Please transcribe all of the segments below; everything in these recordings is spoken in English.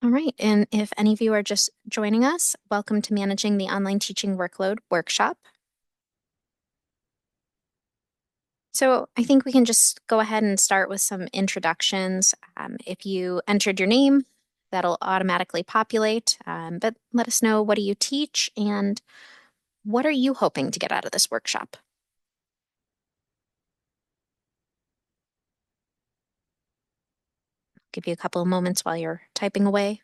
All right. And if any of you are just joining us, welcome to Managing the Online Teaching Workload workshop. So I think we can just go ahead and start with some introductions. If you entered your name, that'll automatically populate. But let us know, what do you teach and what are you hoping to get out of this workshop? Give you a couple of moments while you're typing away.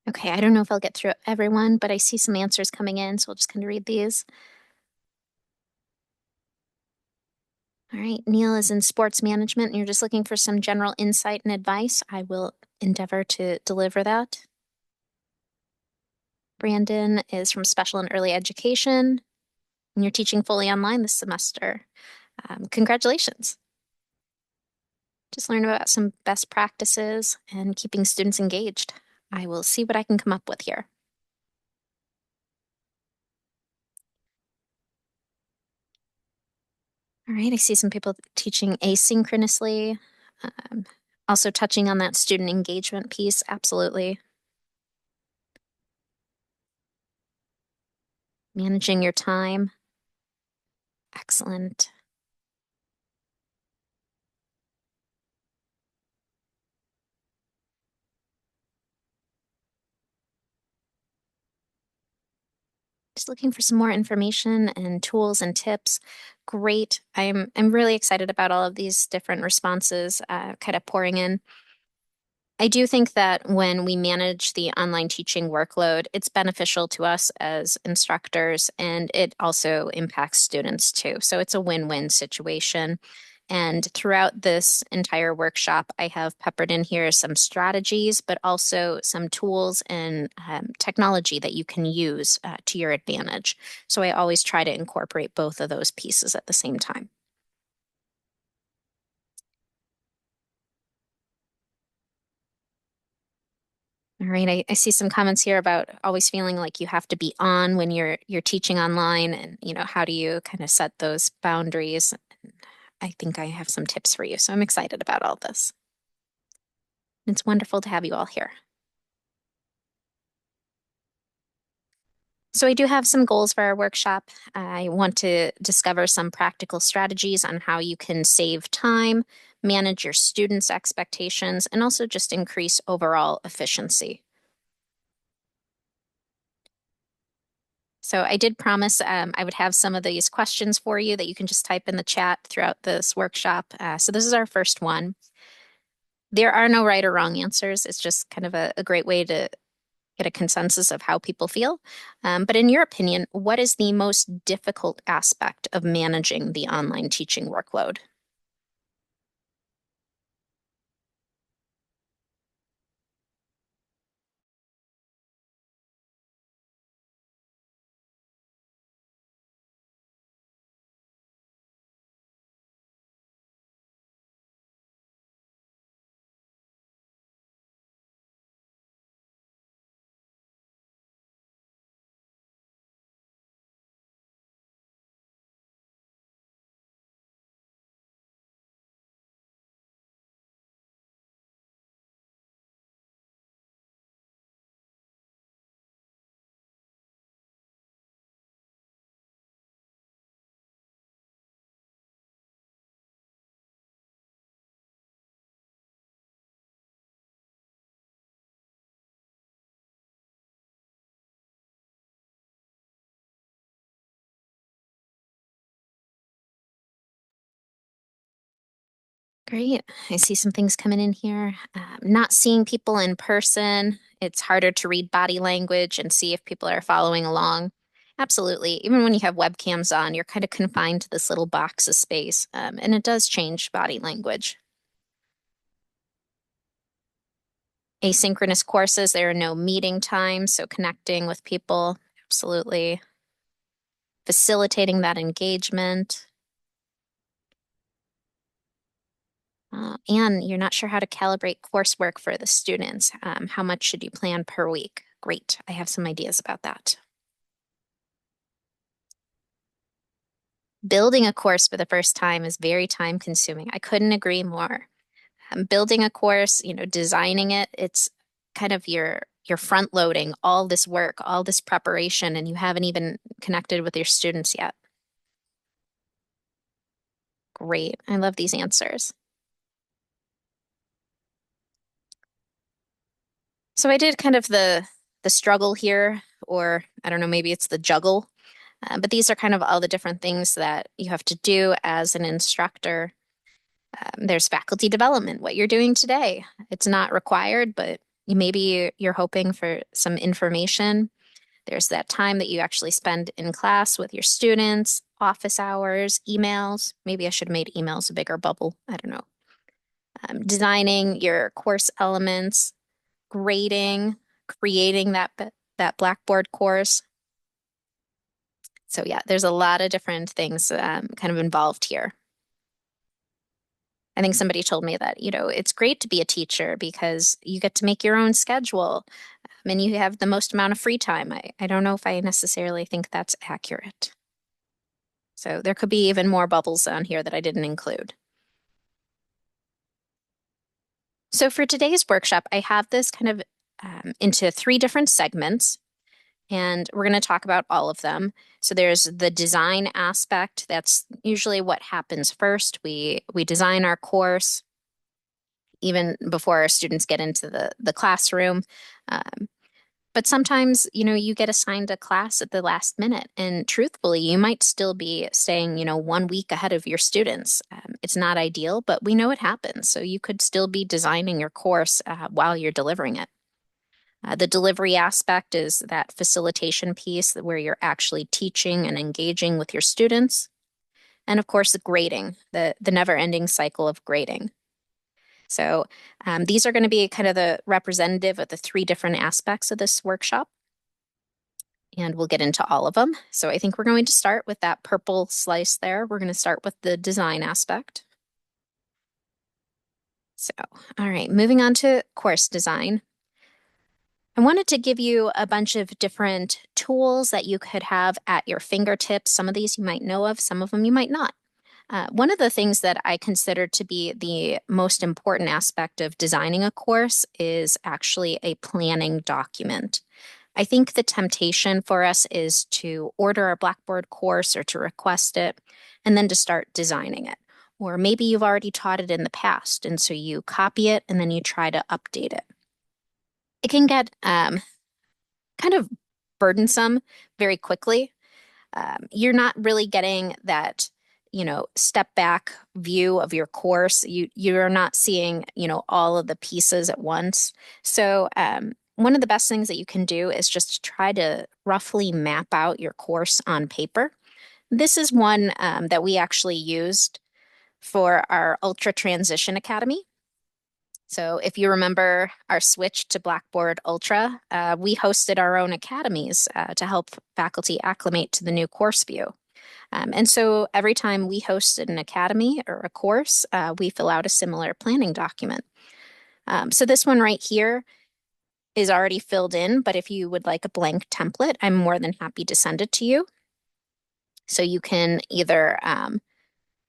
Okay, I don't know if I'll get through everyone, but I see some answers coming in, so we'll just kind of read these. All right, Neil is in sports management, and you're just looking for some general insight and advice. I will endeavor to deliver that. Brandon is from special and early education, and you're teaching fully online this semester. Congratulations. Just learn about some best practices and keeping students engaged. I will see what I can come up with here. All right, I see some people teaching asynchronously. Um, Also touching on that student engagement piece, absolutely. Managing your time, excellent. Just looking for some more information and tools and tips. Great. I'm really excited about all of these different responses kind of pouring in. I do think that when we manage the online teaching workload, it's beneficial to us as instructors, and it also impacts students too. So it's a win-win situation. And throughout this entire workshop, I have peppered in here some strategies, but also some tools and technology that you can use to your advantage. So I always try to incorporate both of those pieces at the same time. All right, I see some comments here about always feeling like you have to be on when you're teaching online, and how do you kind of set those boundaries? I think I have some tips for you, so I'm excited about all this. It's wonderful to have you all here. So I do have some goals for our workshop. I want to discover some practical strategies on how you can save time, manage your students' expectations, and also just increase overall efficiency. So I did promise I would have some of these questions for you that you can just type in the chat throughout this workshop. So this is our first one. There are no right or wrong answers. It's just kind of a great way to get a consensus of how people feel. But in your opinion, what is the most difficult aspect of managing the online teaching workload? Great. I see some things coming in here. Not seeing people in person, it's harder to read body language and see if people are following along. Absolutely. Even when you have webcams on, you're kind of confined to this little box of space, and it does change body language. Asynchronous courses, there are no meeting times, so connecting with people, absolutely. Facilitating that engagement. And you're not sure how to calibrate coursework for the students. How much should you plan per week? Great. I have some ideas about that. Building a course for the first time is very time consuming. I couldn't agree more. Building a course, designing it, it's kind of you're front loading all this work, all this preparation, and you haven't even connected with your students yet. Great. I love these answers. So I did kind of the struggle here, or I don't know, maybe it's the juggle. But these are kind of all the different things that you have to do as an instructor. There's faculty development, what you're doing today. It's not required, but maybe you're hoping for some information. There's that time that you actually spend in class with your students, office hours, emails. Maybe I should have made emails a bigger bubble. I don't know. Designing your course elements, grading, creating that Blackboard course. So yeah, there's a lot of different things kind of involved here. I think somebody told me that, it's great to be a teacher because you get to make your own schedule and you have the most amount of free time. I don't know if I necessarily think that's accurate. So there could be even more bubbles on here that I didn't include. So for today's workshop, I have this kind of into three different segments, and we're going to talk about all of them. So there's the design aspect. That's usually what happens first. We design our course even before our students get into the classroom. Um, but sometimes, you get assigned a class at the last minute, and truthfully, you might still be staying, 1 week ahead of your students. It's not ideal, but we know it happens. So you could still be designing your course while you're delivering it. The delivery aspect is that facilitation piece where you're actually teaching and engaging with your students. And of course, the grading, the never-ending cycle of grading. So these are going to be kind of the representative of the three different aspects of this workshop. And we'll get into all of them. So I think we're going to start with that purple slice there. We're going to start with the design aspect. So, all right, moving on to course design. I wanted to give you a bunch of different tools that you could have at your fingertips. Some of these you might know of, some of them you might not. One of the things that I consider to be the most important aspect of designing a course is actually a planning document. I think the temptation for us is to order our Blackboard course or to request it and then to start designing it. Or maybe you've already taught it in the past, and so you copy it and then you try to update it. It can get kind of burdensome very quickly. You're not really getting that, step back view of your course. You're not seeing, all of the pieces at once. So one of the best things that you can do is just try to roughly map out your course on paper. This is one that we actually used for our Ultra Transition Academy. So if you remember our switch to Blackboard Ultra, we hosted our own academies to help faculty acclimate to the new course view. And so every time we hosted an academy or a course, we fill out a similar planning document. So this one right here is already filled in, but if you would like a blank template, I'm more than happy to send it to you. So you can either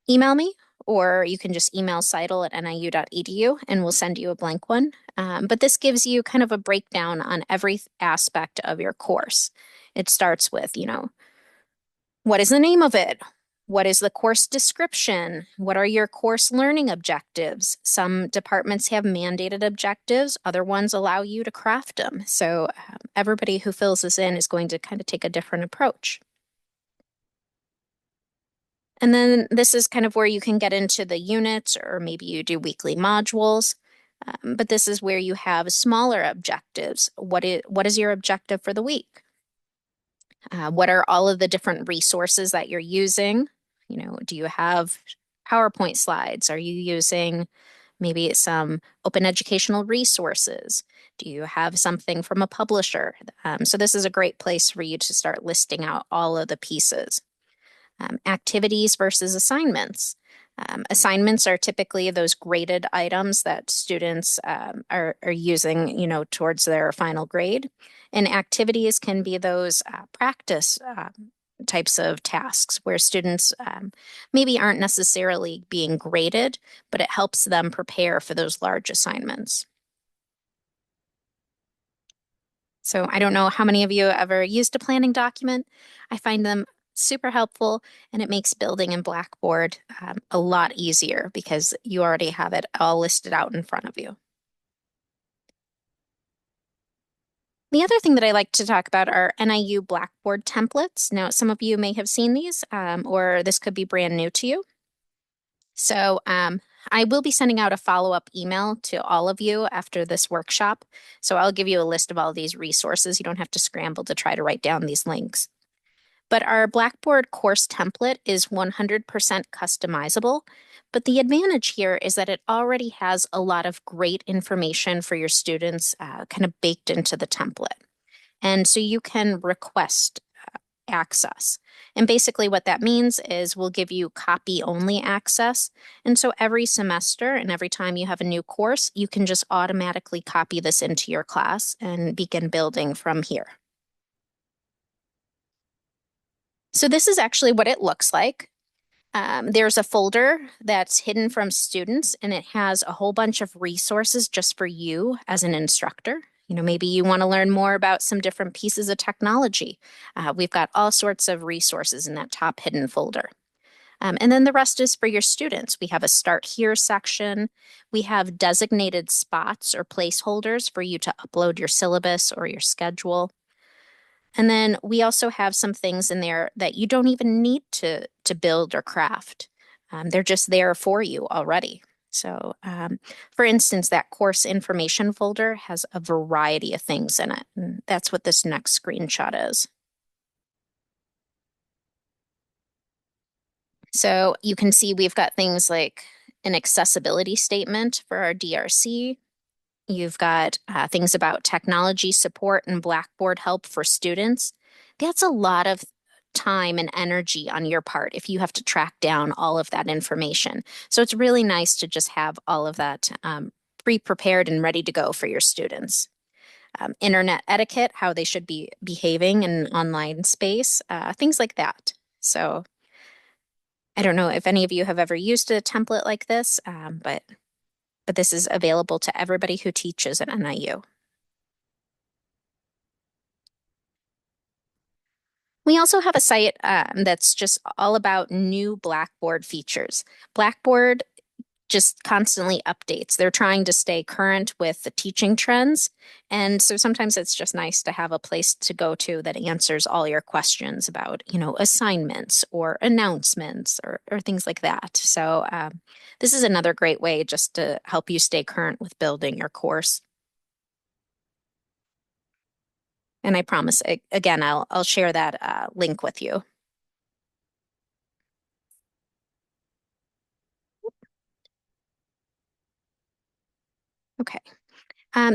email me, or you can just email seidel@niu.edu and we'll send you a blank one. But this gives you kind of a breakdown on every aspect of your course. It starts with, what is the name of it? What is the course description? What are your course learning objectives? Some departments have mandated objectives, other ones allow you to craft them. So everybody who fills this in is going to kind of take a different approach. And then this is kind of where you can get into the units, or maybe you do weekly modules. But this is where you have smaller objectives. What is your objective for the week? What are all of the different resources that you're using? Do you have PowerPoint slides? Are you using maybe some open educational resources? Do you have something from a publisher? So this is a great place for you to start listing out all of the pieces. Activities versus assignments. Assignments are typically those graded items that students are using, towards their final grade. And activities can be those practice types of tasks where students maybe aren't necessarily being graded, but it helps them prepare for those large assignments. So I don't know how many of you ever used a planning document. I find them super helpful, and it makes building in Blackboard a lot easier because you already have it all listed out in front of you. The other thing that I like to talk about are NIU Blackboard templates. Now, some of you may have seen these, or this could be brand new to you. So I will be sending out a follow-up email to all of you after this workshop. So I'll give you a list of all these resources. You don't have to scramble to try to write down these links. But our Blackboard course template is 100% customizable. But the advantage here is that it already has a lot of great information for your students kind of baked into the template. And so you can request access. And basically what that means is we'll give you copy only access. And so every semester and every time you have a new course, you can just automatically copy this into your class and begin building from here. So this is actually what it looks like. There's a folder that's hidden from students, and it has a whole bunch of resources just for you as an instructor. Maybe you want to learn more about some different pieces of technology. We've got all sorts of resources in that top hidden folder. And then the rest is for your students. We have a Start Here section. We have designated spots or placeholders for you to upload your syllabus or your schedule. And then we also have some things in there that you don't even need to build or craft. They're just there for you already. So for instance, that course information folder has a variety of things in it. And that's what this next screenshot is. So you can see we've got things like an accessibility statement for our DRC. You've got things about technology support and Blackboard help for students. That's a lot of time and energy on your part if you have to track down all of that information. So it's really nice to just have all of that pre-prepared and ready to go for your students. Internet etiquette, how they should be behaving in online space, things like that. So I don't know if any of you have ever used a template like this, but this is available to everybody who teaches at NIU. We also have a site that's just all about new Blackboard features. Blackboard just constantly updates. They're trying to stay current with the teaching trends. And so sometimes it's just nice to have a place to go to that answers all your questions about, assignments or announcements or things like that. So this is another great way just to help you stay current with building your course. And I promise, again, I'll share that link with you. Okay.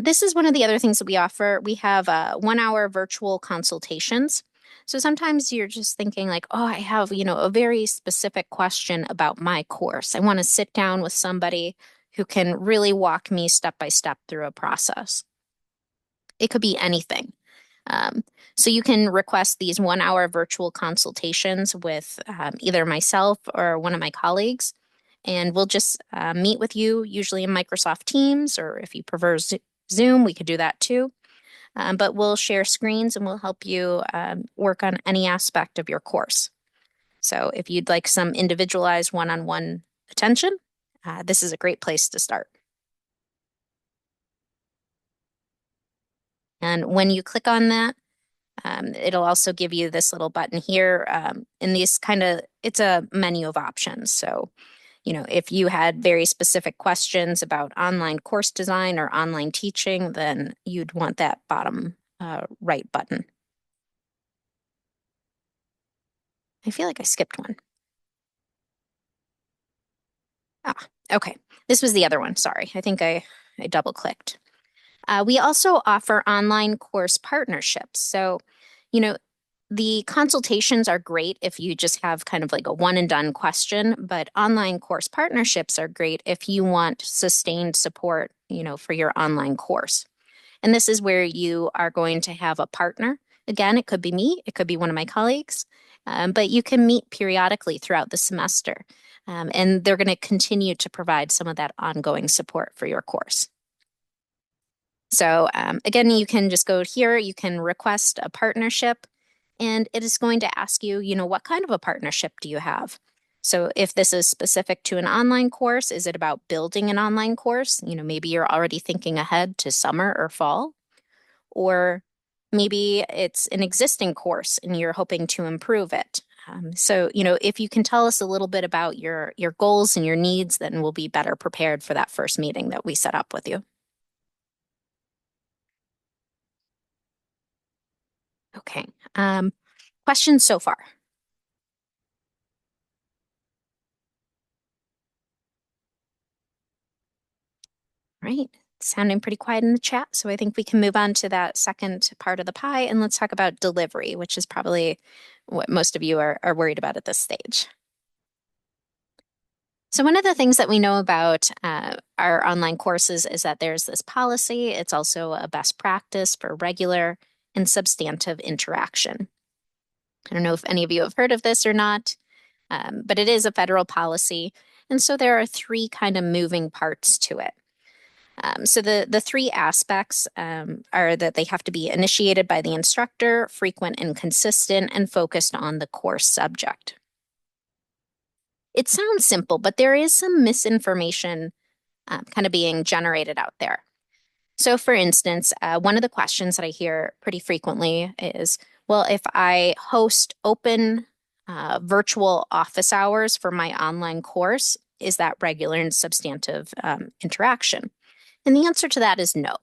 This is one of the other things that we offer. We have 1 hour virtual consultations. So sometimes you're just thinking like, oh, I have, a very specific question about my course. I want to sit down with somebody who can really walk me step by step through a process. It could be anything. So you can request these 1 hour virtual consultations with either myself or one of my colleagues. And we'll just meet with you, usually in Microsoft Teams, or if you prefer Zoom, we could do that too. But we'll share screens and we'll help you work on any aspect of your course. So if you'd like some individualized one-on-one attention, this is a great place to start. And when you click on that, it'll also give you this little button here. And these it's a menu of options. So, if you had very specific questions about online course design or online teaching, then you'd want that bottom right button. I feel like I skipped one. Ah, okay. This was the other one. Sorry. I think I double clicked. We also offer online course partnerships. So, you know, the consultations are great if you just have kind of like a one and done question, but online course partnerships are great if you want sustained support, for your online course. And this is where you are going to have a partner. Again, it could be me, it could be one of my colleagues, but you can meet periodically throughout the semester. And they're going to continue to provide some of that ongoing support for your course. So again, you can just go here, you can request a partnership, and it is going to ask you, what kind of a partnership do you have? So if this is specific to an online course, is it about building an online course? Maybe you're already thinking ahead to summer or fall, or maybe it's an existing course and you're hoping to improve it. So, if you can tell us a little bit about your goals and your needs, then we'll be better prepared for that first meeting that we set up with you. Okay. Questions so far? Right. Sounding pretty quiet in the chat. So I think we can move on to that second part of the pie and let's talk about delivery, which is probably what most of you are worried about at this stage. So one of the things that we know about our online courses is that there's this policy. It's also a best practice for regular and substantive interaction. I don't know if any of you have heard of this or not, but it is a federal policy. And so there are three kind of moving parts to it. So the three aspects are that they have to be initiated by the instructor, frequent and consistent, and focused on the course subject. It sounds simple, but there is some misinformation kind of being generated out there. So, for instance, one of the questions that I hear pretty frequently is, well, if I host open virtual office hours for my online course, is that regular and substantive interaction? And the answer to that is no.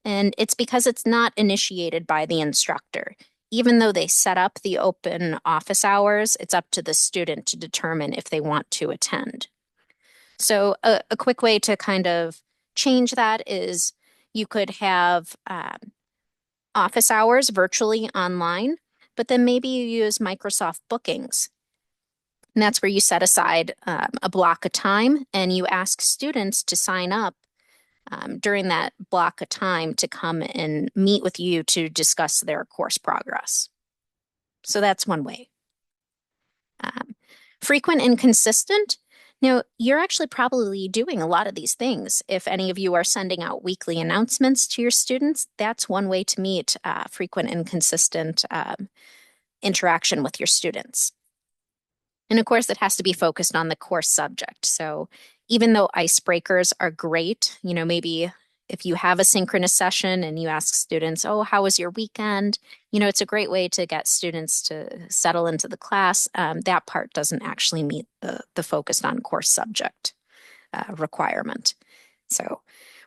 And it's because it's not initiated by the instructor. Even though they set up the open office hours, it's up to the student to determine if they want to attend. So a quick way to kind of change that is you could have office hours virtually online, but then maybe you use Microsoft Bookings. And that's where you set aside a block of time and you ask students to sign up during that block of time to come and meet with you to discuss their course progress. So that's one way. Frequent and consistent. Now, you're actually probably doing a lot of these things. If any of you are sending out weekly announcements to your students, that's one way to meet frequent and consistent interaction with your students. And of course, it has to be focused on the course subject. So even though icebreakers are great, maybe if you have a synchronous session and you ask students, oh, how was your weekend? It's a great way to get students to settle into the class. That part doesn't actually meet the focused on course subject requirement. So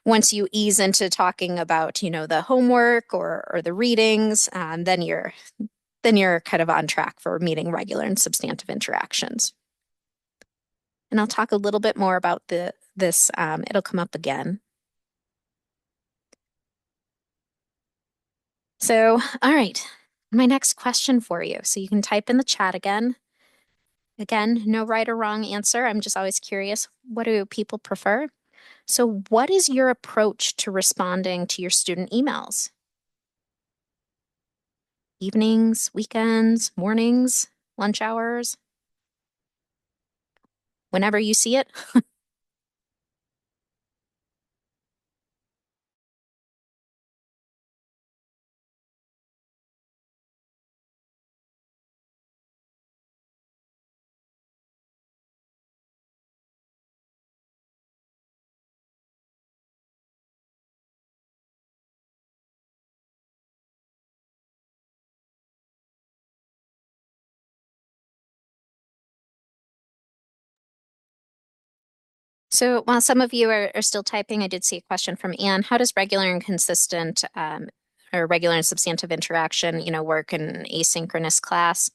once you ease into talking about, the homework or the readings, then you're kind of on track for meeting regular and substantive interactions. And I'll talk a little bit more about this. It'll come up again. So, all right, my next question for you. So you can type in the chat again. Again, no right or wrong answer. I'm just always curious, what do people prefer? So what is your approach to responding to your student emails? Evenings, weekends, mornings, lunch hours? Whenever you see it? So while some of you are still typing, I did see a question from Anne. How does regular and consistent or regular and substantive interaction, work in asynchronous class?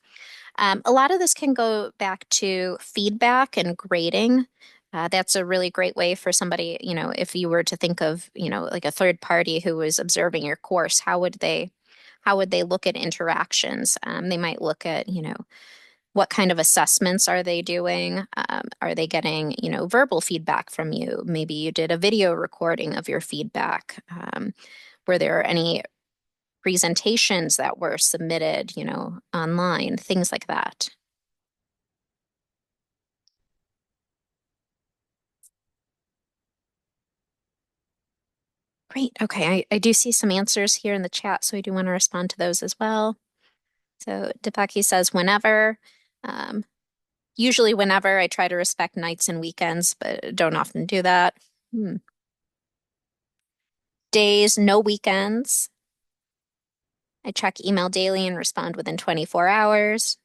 A lot of this can go back to feedback and grading. That's a really great way for somebody, if you were to think of, like a third party who was observing your course, how would they look at interactions? They might look at, what kind of assessments are they doing? Are they getting, verbal feedback from you? Maybe you did a video recording of your feedback. Were there any presentations that were submitted, online, things like that. Great. Okay. I do see some answers here in the chat, so I do want to respond to those as well. So Dipaki says whenever. Um, Usually whenever I try to respect nights and weekends, but don't often do that. Hmm. Days, no weekends. I check email daily and respond within 24 hours.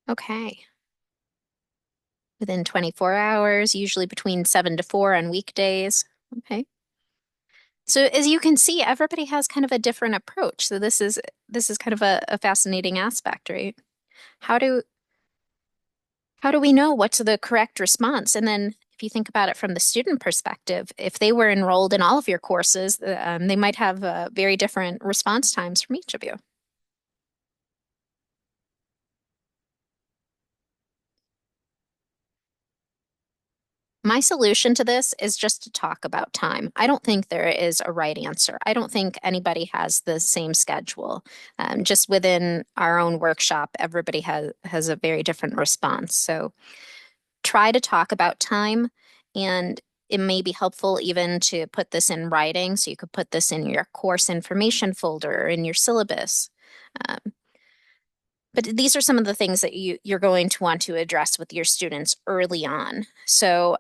Okay. Within 24 hours, usually between 7 to 4 on weekdays. Okay. So as you can see, everybody has kind of a different approach. So this is kind of a fascinating aspect, right? How do how do we know what's the correct response? And then if you think about it from the student perspective, if they were enrolled in all of your courses, they might have very different response times from each of you. My solution to this is just to talk about time. I don't think there is a right answer. I don't think anybody has the same schedule. Just within our own workshop, everybody has a very different response. So try to talk about time, and it may be helpful even to put this in writing. So you could put this in your course information folder or in your syllabus. Um, but these are some of the things that you're going to want to address with your students early on. So,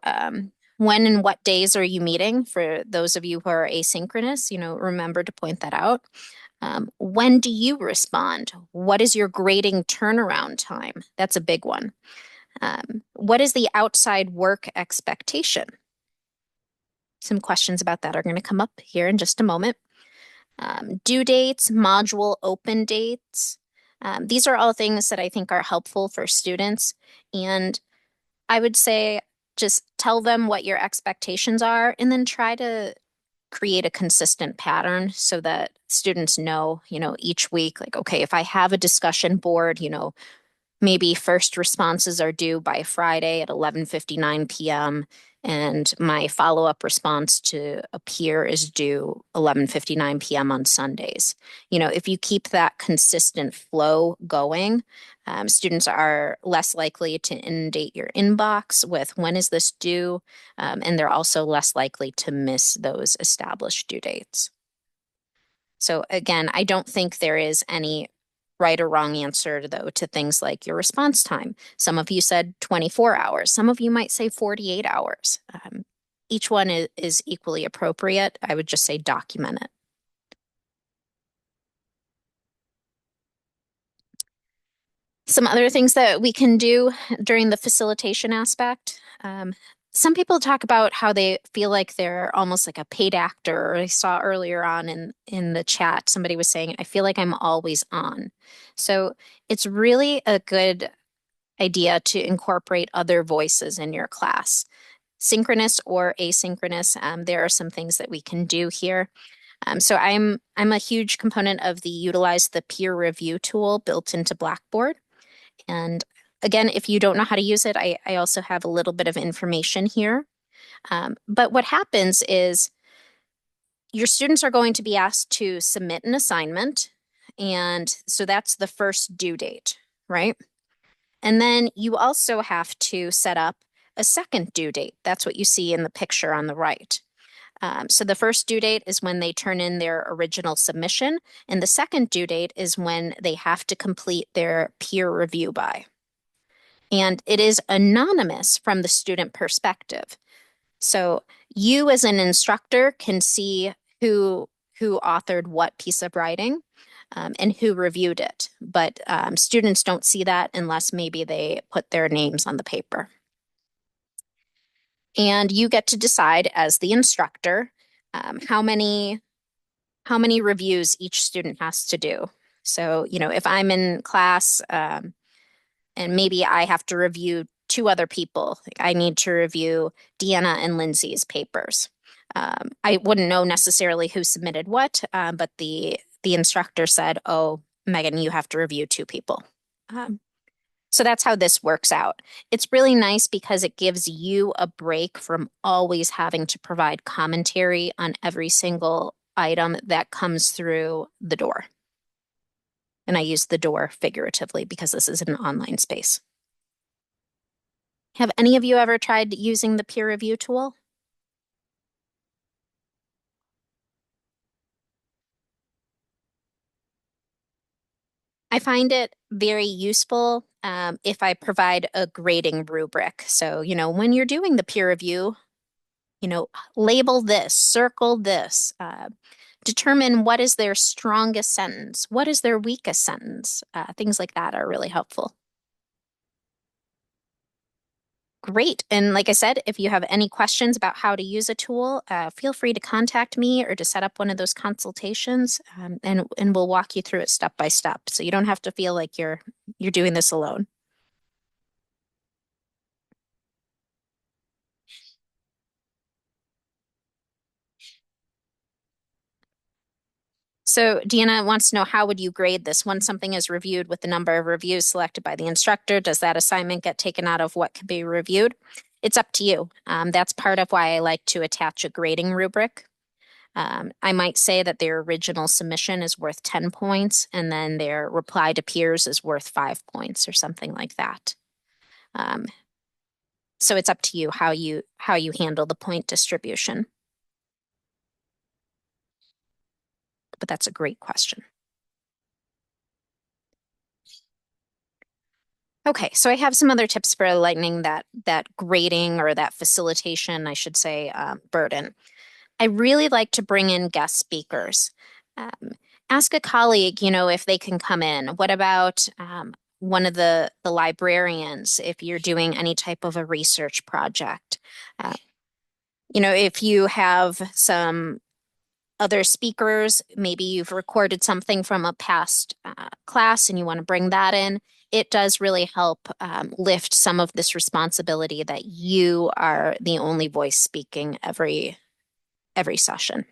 when and what days are you meeting? For those of you who are asynchronous, remember to point that out. When do you respond? What is your grading turnaround time? That's a big one. What is the outside work expectation? Some questions about that are going to come up here in just a moment. Due dates, module open dates. These are all things that I think are helpful for students. And I would say just tell them what your expectations are and then try to create a consistent pattern so that students know, each week, like, okay, if I have a discussion board, maybe first responses are due by Friday at 11:59 p.m. and my follow-up response to a peer is due 11:59 p.m. on Sundays. If you keep that consistent flow going, students are less likely to inundate your inbox with when is this due, and they're also less likely to miss those established due dates. So again, I don't think there is any right or wrong answer, though, to things like your response time. Some of you said 24 hours. Some of you might say 48 hours. Each one is equally appropriate. I would just say document it. Some other things that we can do during the facilitation aspect. Some people talk about how they feel like they're almost like a paid actor. I saw earlier on in the chat, somebody was saying, I feel like I'm always on. So it's really a good idea to incorporate other voices in your class. Synchronous or asynchronous, there are some things that we can do here. So I'm a huge component of the utilize the peer review tool built into Blackboard. And again, if you don't know how to use it, I also have a little bit of information here. But what happens is your students are going to be asked to submit an assignment. And so that's the first due date, right? And then you also have to set up a second due date. That's what you see in the picture on the right. So the first due date is when they turn in their original submission, and the second due date is when they have to complete their peer review by. And it is anonymous from the student perspective. So you as an instructor can see who authored what piece of writing, and who reviewed it. But students don't see that unless maybe they put their names on the paper. And you get to decide as the instructor how many how many reviews each student has to do. So, if I'm in class, and maybe I have to review two other people, like I need to review Deanna and Lindsay's papers. I wouldn't know necessarily who submitted what, but the instructor said, "Oh, Megan, you have to review two people." Um, so that's how this works out. It's really nice because it gives you a break from always having to provide commentary on every single item that comes through the door. And I use the door figuratively because this is an online space. Have any of you ever tried using the peer review tool? I find it very useful if I provide a grading rubric. So, when you're doing the peer review, label this, circle this, determine what is their strongest sentence, what is their weakest sentence. Things like that are really helpful. Great. And like I said, if you have any questions about how to use a tool, feel free to contact me or to set up one of those consultations, and we'll walk you through it step by step. So you don't have to feel like you're doing this alone. So Deanna wants to know, how would you grade this? Once something is reviewed with the number of reviews selected by the instructor, does that assignment get taken out of what can be reviewed? It's up to you. That's part of why I like to attach a grading rubric. I might say that their original submission is worth 10 points, and then their reply to peers is worth 5 points or something like that. Um, so it's up to you how you handle the point distribution. But that's a great question. Okay, so I have some other tips for lightening that grading, or that facilitation, I should say, burden. I really like to bring in guest speakers. Um, Ask a colleague, if they can come in. What about one of the librarians if you're doing any type of a research project? Uh, if you have some other speakers, maybe you've recorded something from a past class and you want to bring that in. It does really help lift some of this responsibility that you are the only voice speaking every session.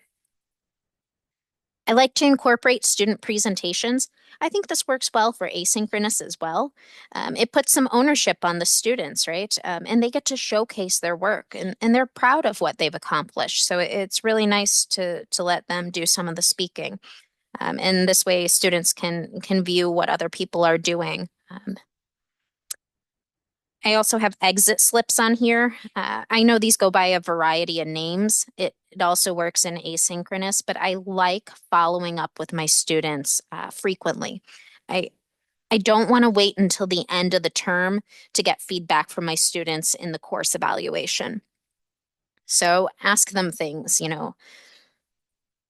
I like to incorporate student presentations. I think this works well for asynchronous as well. It puts some ownership on the students, right? And they get to showcase their work, and they're proud of what they've accomplished. So it's really nice to let them do some of the speaking. And this way students can view what other people are doing. I also have exit slips on here. I know these go by a variety of names. It also works in asynchronous, but I like following up with my students frequently. I I don't want to wait until the end of the term to get feedback from my students in the course evaluation. So ask them things,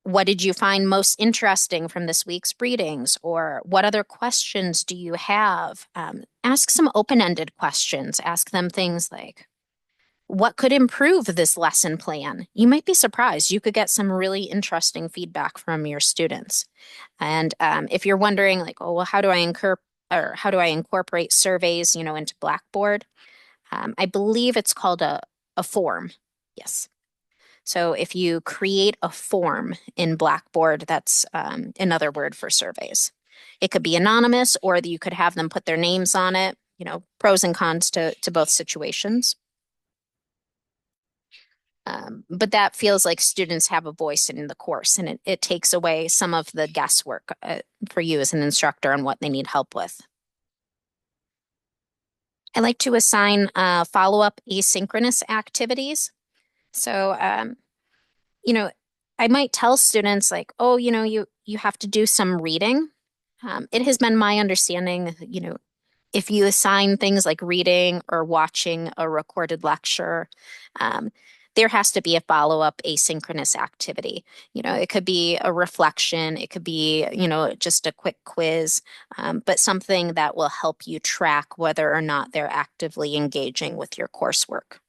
what did you find most interesting from this week's readings? Or what other questions do you have? Ask some open-ended questions. Ask them things like, what could improve this lesson plan? You might be surprised. You could get some really interesting feedback from your students. And if you're wondering, like, oh, well, how do I incorporate surveys, into Blackboard? I believe it's called a form. Yes. So if you create a form in Blackboard, that's another word for surveys. It could be anonymous, or you could have them put their names on it, pros and cons to both situations. But that feels like students have a voice in the course, and it takes away some of the guesswork for you as an instructor on what they need help with. I like to assign follow-up asynchronous activities. So, you know, I might tell students like, oh, you have to do some reading. It has been my understanding, if you assign things like reading or watching a recorded lecture, um, there has to be a follow-up asynchronous activity. It could be a reflection, it could be, just a quick quiz, but something that will help you track whether or not they're actively engaging with your coursework.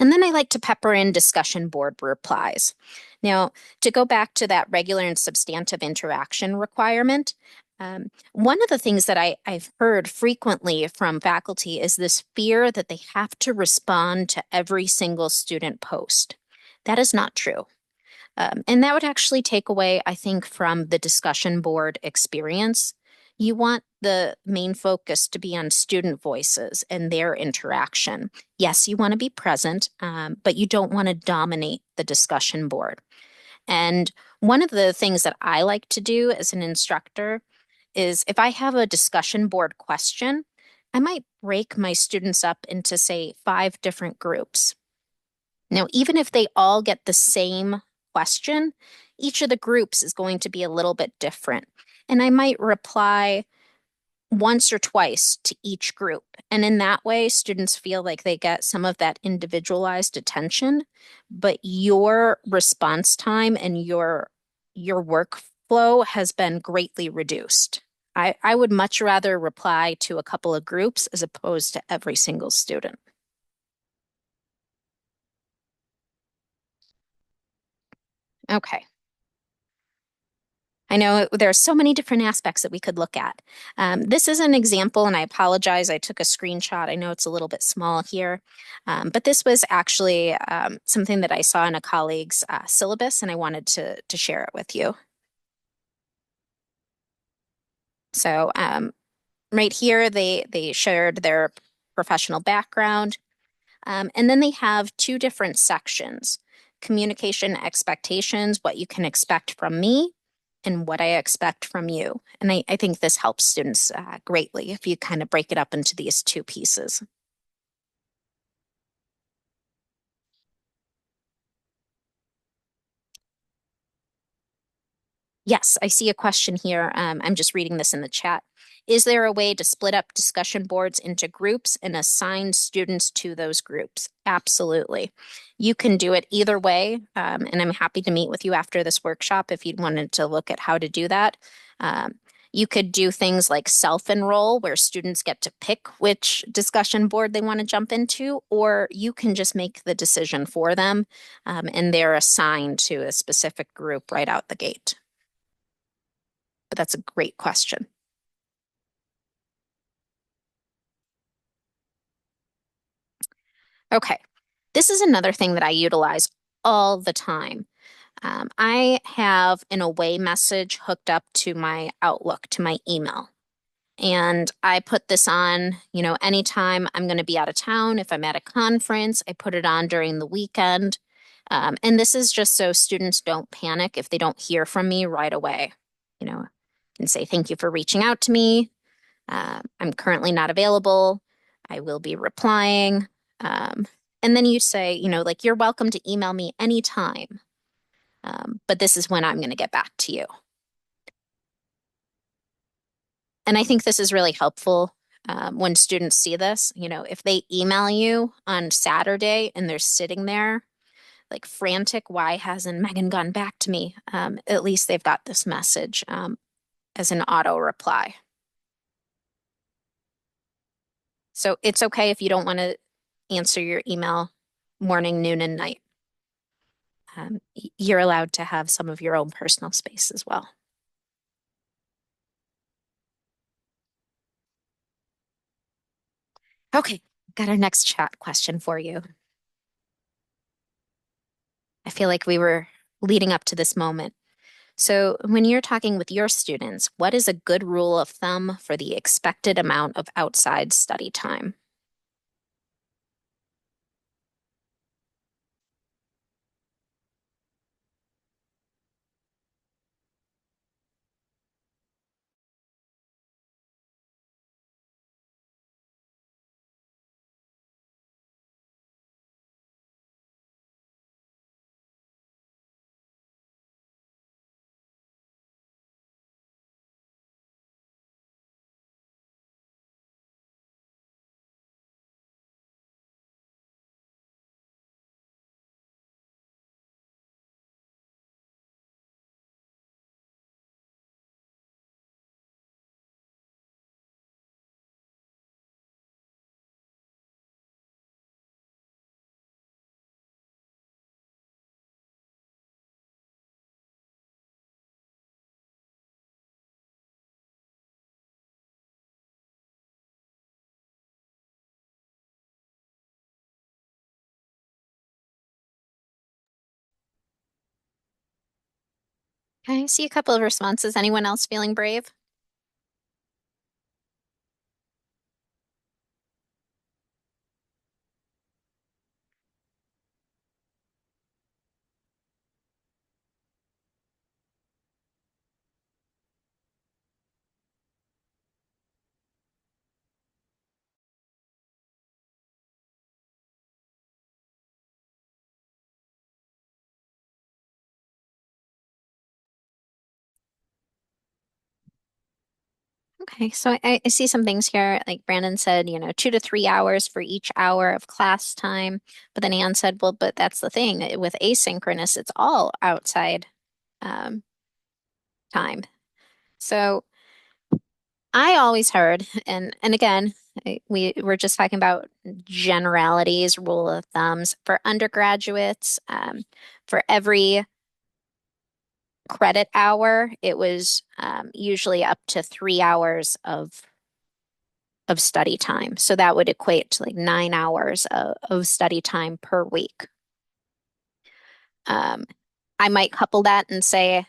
And then I like to pepper in discussion board replies. Now, to go back to that regular and substantive interaction requirement, one of the things that I've heard frequently from faculty is this fear that they have to respond to every single student post. That is not true. And that would actually take away, I think, from the discussion board experience. You want the main focus to be on student voices and their interaction. Yes, you want to be present, but you don't want to dominate the discussion board. And one of the things that I like to do as an instructor is if I have a discussion board question, I might break my students up into, say, 5 different groups. Now, even if they all get the same question, each of the groups is going to be a little bit different. And I might reply once or twice to each group. And in that way, students feel like they get some of that individualized attention, but your response time and your workflow has been greatly reduced. I would much rather reply to a couple of groups as opposed to every single student. Okay. I know there are so many different aspects that we could look at. This is an example, and I apologize. I took a screenshot. I know it's a little bit small here, but this was actually something that I saw in a colleague's syllabus, and I wanted to share it with you. So right here, they shared their professional background, and then they have 2 different sections: communication expectations, what you can expect from me, and what I expect from you. And I think this helps students greatly if you kind of break it up into these 2 pieces. Yes, I see a question here. I'm just reading this in the chat. Is there a way to split up discussion boards into groups and assign students to those groups? Absolutely. You can do it either way, and I'm happy to meet with you after this workshop if you wanted to look at how to do that. Um, you could do things like self-enroll, where students get to pick which discussion board they want to jump into, or you can just make the decision for them, and they're assigned to a specific group right out the gate. But that's a great question. Okay, this is another thing that I utilize all the time. I have an away message hooked up to my Outlook, to my email. And I put this on, anytime I'm going to be out of town. If I'm at a conference, I put it on during the weekend. And this is just so students don't panic if they don't hear from me right away. I can say, thank you for reaching out to me. I'm currently not available. I will be replying. Um, and then you say, like, you're welcome to email me anytime, but this is when I'm going to get back to you. And I think this is really helpful when students see this. If they email you on Saturday and they're sitting there like frantic, why hasn't Megan gone back to me? At least they've got this message as an auto reply. So it's okay if you don't want to answer your email morning, noon, and night. You're allowed to have some of your own personal space as well. Okay, got our next chat question for you. I feel like we were leading up to this moment. So, when you're talking with your students, what is a good rule of thumb for the expected amount of outside study time? I see a couple of responses. Anyone else feeling brave? Okay, so I see some things here. Like Brandon said, 2 to 3 hours for each hour of class time. But then Ann said, well, but that's the thing. With asynchronous, it's all outside um, time. So I always heard, and again, we were just talking about generalities, rule of thumbs for undergraduates. For every credit hour, it was usually up to 3 hours of study time. So that would equate to like 9 hours of study time per week. Um, I might couple that and say,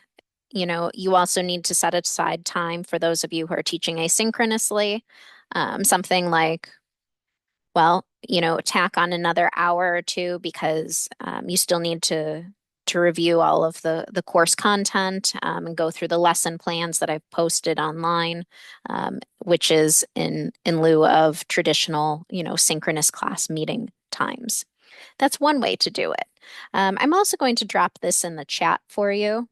you also need to set aside time for those of you who are teaching asynchronously. Something like, well, tack on another hour or two because you still need to review all of the course content and go through the lesson plans that I've posted online, which is in lieu of traditional, synchronous class meeting times. That's one way to do it. I'm also going to drop this in the chat for you.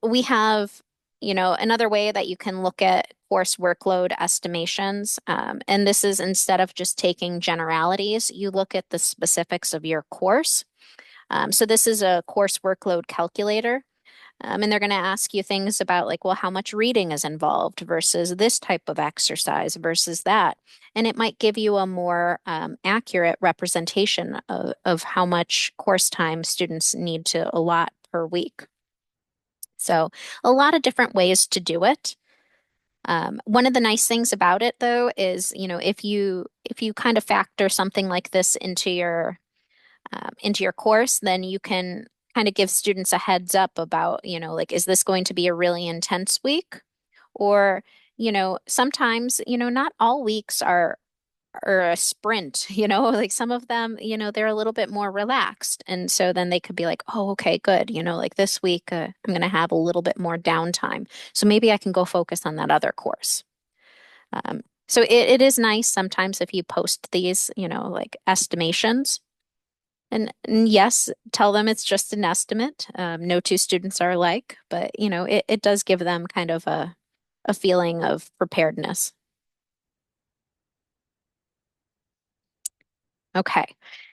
We have, another way that you can look at course workload estimations. And this is instead of just taking generalities, you look at the specifics of your course. So this is a course workload calculator. And they're going to ask you things about like, well, how much reading is involved versus this type of exercise versus that. And it might give you a more accurate representation of how much course time students need to allot per week. So a lot of different ways to do it. One of the nice things about it, though, is if you kind of factor something like this into your course, then you can kind of give students a heads up about, like, is this going to be a really intense week? Or, sometimes, not all weeks are or a sprint, like some of them, they're a little bit more relaxed. And so then they could be like, oh, okay, good. Like this week, I'm going to have a little bit more downtime. So maybe I can go focus on that other course. So it is nice sometimes if you post these, like estimations. And yes, tell them it's just an estimate. No two students are alike, but it does give them kind of a feeling of preparedness. Okay.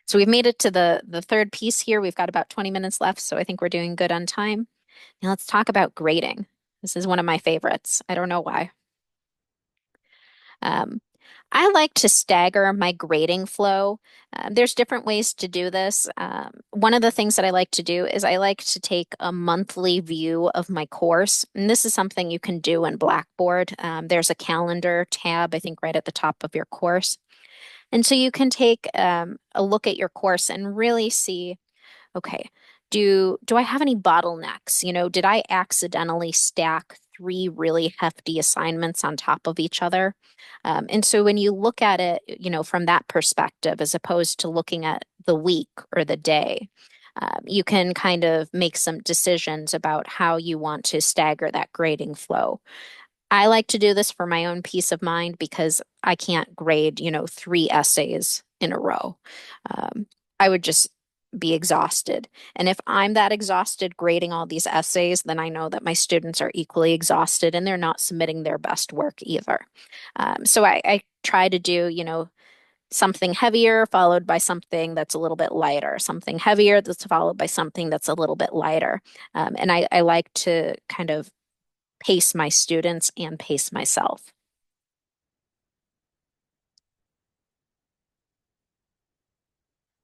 So we've made it to the third piece here. We've got about 20 minutes left, so I think we're doing good on time. Now let's talk about grading. This is one of my favorites. I don't know why. Um, I like to stagger my grading flow. There's different ways to do this. One of the things that I like to do is I like to take a monthly view of my course. And this is something you can do in Blackboard. There's a calendar tab, I think, right at the top of your course. And so you can take a look at your course and really see, okay, do I have any bottlenecks? Did I accidentally stack three really hefty assignments on top of each other? And so when you look at it, from that perspective, as opposed to looking at the week or the day, you can kind of make some decisions about how you want to stagger that grading flow. I like to do this for my own peace of mind because I can't grade, three essays in a row. I would just be exhausted. And if I'm that exhausted grading all these essays, then I know that my students are equally exhausted and they're not submitting their best work either. So I try to do, something heavier followed by something that's a little bit lighter, something heavier that's followed by something that's a little bit lighter. And I like to kind of pace my students and pace myself.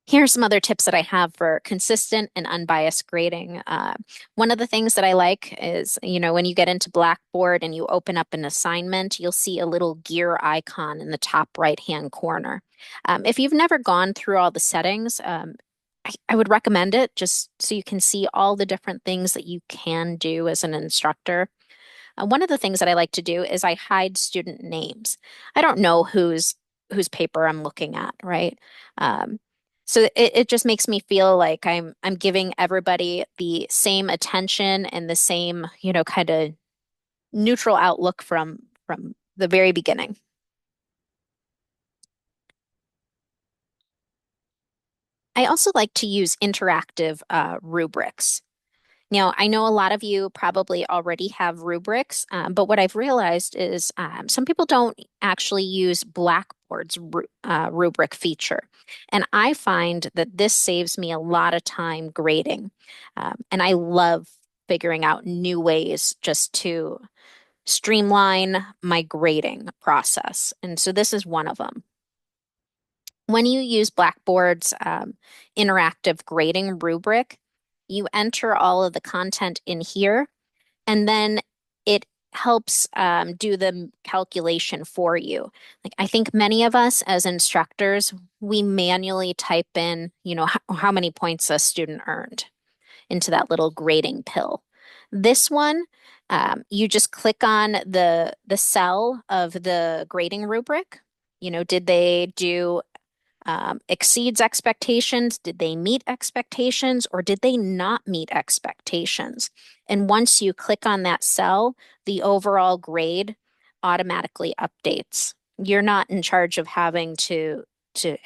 Here are some other tips that I have for consistent and unbiased grading. One of the things that I like is, when you get into Blackboard and you open up an assignment, you'll see a little gear icon in the top right-hand corner. If you've never gone through all the settings, I would recommend it just so you can see all the different things that you can do as an instructor. One of the things that I like to do is I hide student names. I don't know whose paper I'm looking at, right? Um, so it just makes me feel like I'm giving everybody the same attention and the same, kind of neutral outlook from the very beginning. I also like to use interactive rubrics. Now, I know a lot of you probably already have rubrics, but what I've realized is some people don't actually use Blackboard's rubric feature. And I find that this saves me a lot of time grading. And I love figuring out new ways just to streamline my grading process. And so this is one of them. When you use Blackboard's interactive grading rubric, you enter all of the content in here, and then it helps do the calculation for you. Like I think many of us as instructors, we manually type in, how many points a student earned into that little grading pill. This one, you just click on the cell of the grading rubric. Did they do exceeds expectations? Did they meet expectations or did they not meet expectations? And once you click on that cell, the overall grade automatically updates. You're not in charge of having to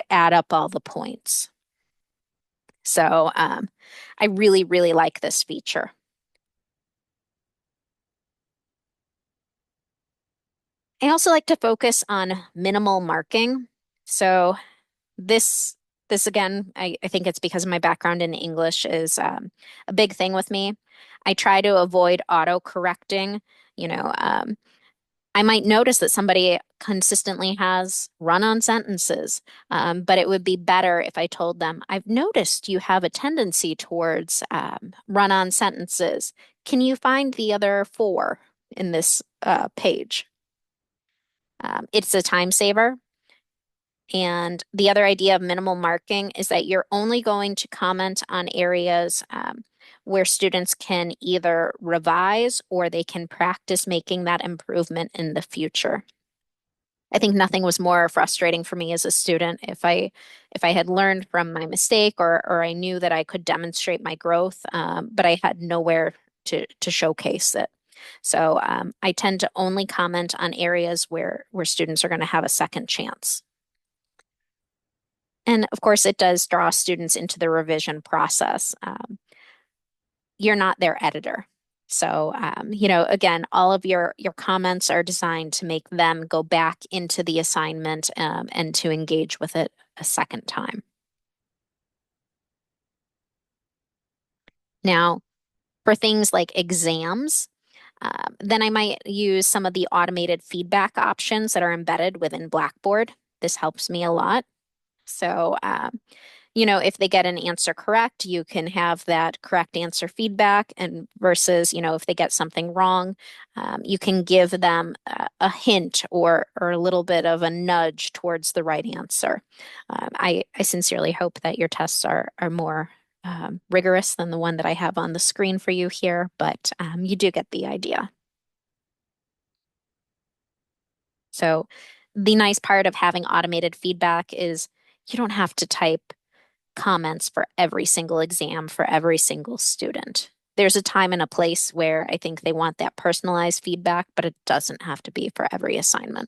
add up all the points. So I really, really like this feature. I also like to focus on minimal marking. So this this again, I think it's because of my background in English is a big thing with me. I try to avoid auto correcting. You know, I might notice that somebody consistently has run-on sentences, but it would be better if I told them, I've noticed you have a tendency towards run-on sentences. Can you find the other four in this page? It's a time saver. And the other idea of minimal marking is that you're only going to comment on areas where students can either revise or they can practice making that improvement in the future. I think nothing was more frustrating for me as a student if I had learned from my mistake or I knew that I could demonstrate my growth, but I had nowhere to showcase it. So I tend to only comment on areas where students are going to have a second chance. And of course, it does draw students into the revision process. You're not their editor. So, again, all of your comments are designed to make them go back into the assignment and to engage with it a second time. Now, for things like exams, then I might use some of the automated feedback options that are embedded within Blackboard. This helps me a lot. So, if they get an answer correct, you can have that correct answer feedback. And versus, if they get something wrong, you can give them a hint or a little bit of a nudge towards the right answer. I sincerely hope that your tests are more rigorous than the one that I have on the screen for you here, but you do get the idea. So the nice part of having automated feedback is you don't have to type comments for every single exam for every single student. There's a time and a place where I think they want that personalized feedback, but it doesn't have to be for every assignment.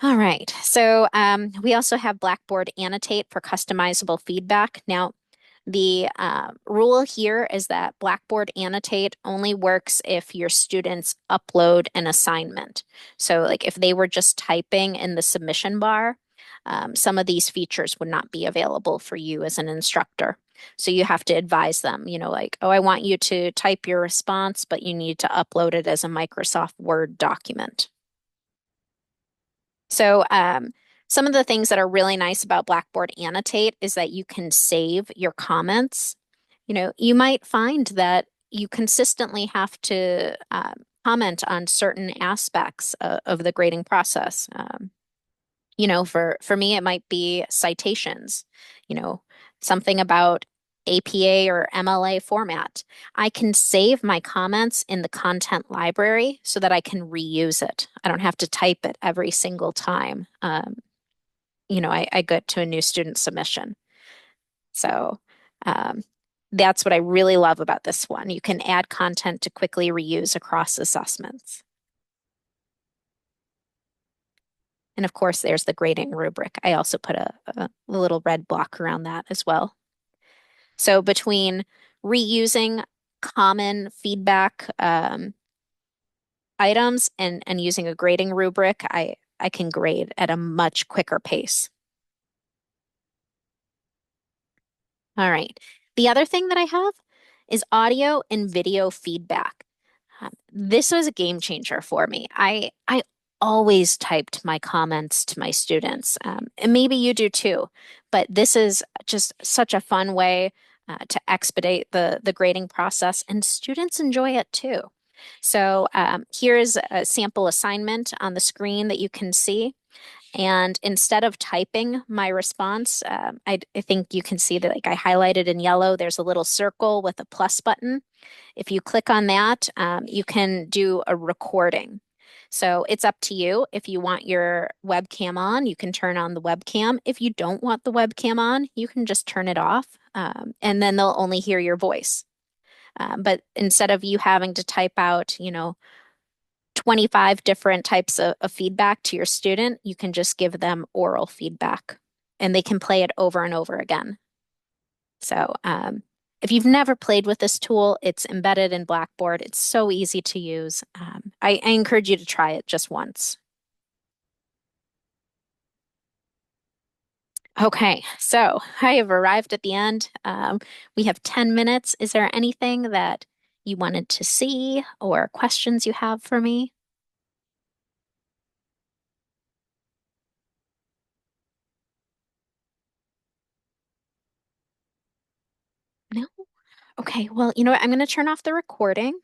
All right. So we also have Blackboard Annotate for customizable feedback. Now, the rule here is that Blackboard Annotate only works if your students upload an assignment. So, like if they were just typing in the submission bar, some of these features would not be available for you as an instructor. So you have to advise them, like, oh, I want you to type your response, but you need to upload it as a Microsoft Word document. So, some of the things that are really nice about Blackboard Annotate is that you can save your comments. You might find that you consistently have to comment on certain aspects of the grading process. For me, it might be citations, you know, something about APA or MLA format. I can save my comments in the content library so that I can reuse it. I don't have to type it every single time. I get to a new student submission. So um, that's what I really love about this one. You can add content to quickly reuse across assessments. And of course, there's the grading rubric. I also put a little red block around that as well. So between reusing common feedback items and using a grading rubric, I can grade at a much quicker pace. All right. The other thing that I have is audio and video feedback. This was a game changer for me. I always typed my comments to my students, and maybe you do too. But this is just such a fun way to expedite the grading process, and students enjoy it too. So here's a sample assignment on the screen that you can see. And instead of typing my response, I think you can see that like I highlighted in yellow, there's a little circle with a plus button. If you click on that, you can do a recording. So it's up to you. If you want your webcam on, you can turn on the webcam. If you don't want the webcam on, you can just turn it off, and then they'll only hear your voice. But instead of you having to type out, 25 different types of feedback to your student, you can just give them oral feedback and they can play it over and over again. So, if you've never played with this tool, it's embedded in Blackboard. It's so easy to use. I encourage you to try it just once. Okay, so I have arrived at the end. We have 10 minutes. Is there anything that you wanted to see or questions you have for me? No? Okay, well, you know what? I'm going to turn off the recording.